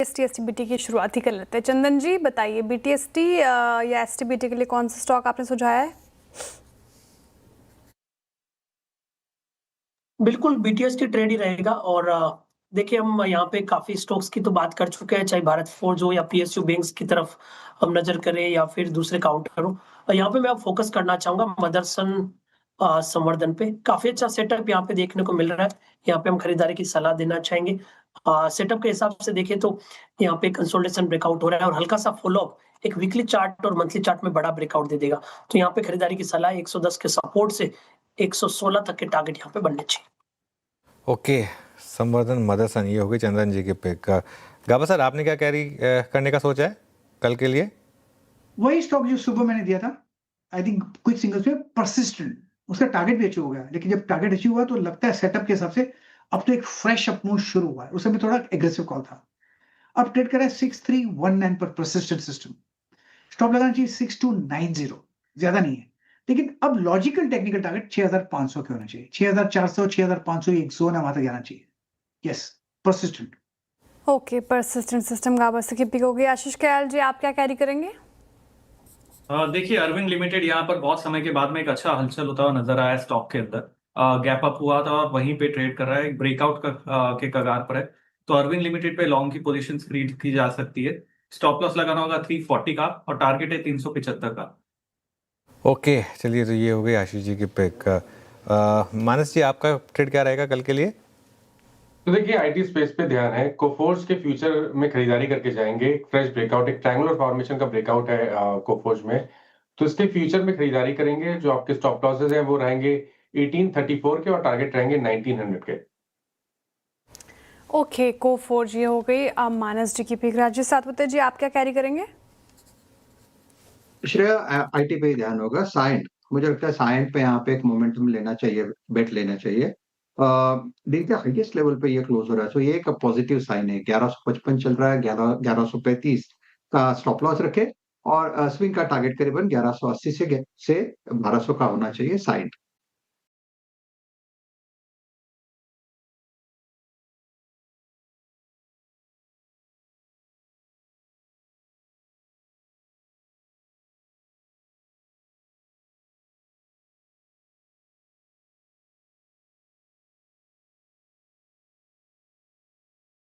ST STBT की शुरुआत ही कर लेते हैं। चंदन जी बताइए, बीटीएसटी या एसटीबीटी के लिए कौन सा स्टॉक आपने सुझाया है? बिल्कुल बीटीएसटी ट्रेड ही रहेगा। और देखिए, हम यहाँ पे काफी स्टॉक्स की तो बात कर चुके हैं, चाहे भारत फोर्ज हो या पीएसयू बैंक्स की तरफ हम नजर करें या फिर दूसरे काउंटर हो। यहाँ पे मैं अब फोकस करना चाहूंगा मदरसन संवर्धन पे। काफी अच्छा सेटअप यहाँ पे देखने को मिल रहा है। यहाँ पे हम खरीदारी की सलाह देना चाहेंगे। सेटअप के हिसाब से देखें तो यहाँ पे कंसोलिडेशन ब्रेकआउट हो रहा है और हल्का सा फॉलोअप एक वीकली चार्ट और मंथली चार्ट में बड़ा ब्रेकआउट दे देगा। तो यहाँ पे खरीदारी की सलाह 110 के सपोर्ट से 116 तक के टारगेट यहाँ पे बनने चाहिए। ओके, संवर्धन मदरसन, ये हो गई चंदन जी की पिक। गाबा सर, आपने क्या कैरी करने का सोचा है कल के लिए? वही स्टॉक जो सुबह मैंने दिया था, आई थिंक क्विक सिंगल्स में परसिस्टेंट, उसका टारगेट भी अचीव हो गया। लेकिन जब टारगेट अचीव हुआ तो लगता है सेटअप के हिसाब से अब तो एक फ्रेश अप मूव शुरू हुआ है। उस समय थोड़ा एग्रेसिव कॉल था। अब ट्रेड कर रहा है 6319 पर परसिस्टेंट सिस्टम। स्टॉप लगाना चाहिए 6290, ज्यादा नहीं है। लेकिन अब लॉजिकल टेक्निकल टारगेट 6500 के होना चाहिए। 6400 6500 एक जोन है, वहां तक जाना चाहिए। Yes, persistent. Okay, persistent system गाबा से की पिक हो गई। आशीष कयाल जी, आप क्या कैरी करेंगे? देखिए, अरविंद लिमिटेड यहाँ पर बहुत समय के बाद में एक अच्छा हलचल होता हुआ नजर आया स्टॉक के अंदर। गैप अप हुआ था और वहीं पे ट्रेड कर रहा है, एक ब्रेकआउट के कगार पर है। तो अरविंद लिमिटेड पे लॉन्ग की पोजीशन खरीद की जा सकती है। स्टॉप लॉस लगाना होगा 340 का और टारगेट है 375 का। ओके, चलिए, तो ये हो गई आशीष जी की पिक। मानस जी, आपका ट्रेड क्या रहेगा कल के लिए? तो देखिए, आईटी स्पेस पे ध्यान है। कोफोर्ज के फ्यूचर में खरीदारी करके जाएंगे। एक फ्रेश ब्रेकआउट, एक ट्रायंगुलर फॉर्मेशन का ब्रेकआउट है कोफोर्ज में, तो इसके फ्यूचर में खरीदारी करेंगे। जो आपके स्टॉप लॉसेस हैं वो रहेंगे 1834 के और टारगेट रहेंगे 1900 के। ओके, कोफोर्ज ये हो गई मानस जी की पिक। राजेश सातवते जी, आप क्या कैरी करेंगे? श्रेया, आईटी पे ही ध्यान होगा। साइंट, मुझे लगता है साइंट पे यहाँ पे एक मोमेंटम लेना चाहिए, बेट लेना चाहिए। देखते हैं हाईएस्ट लेवल पे ये क्लोज हो रहा है, तो ये एक पॉजिटिव साइन है। 1155 चल रहा है, 1135 का स्टॉप लॉस रखे और स्विंग का टारगेट करीबन 1180 से 1200 का होना चाहिए साइंट।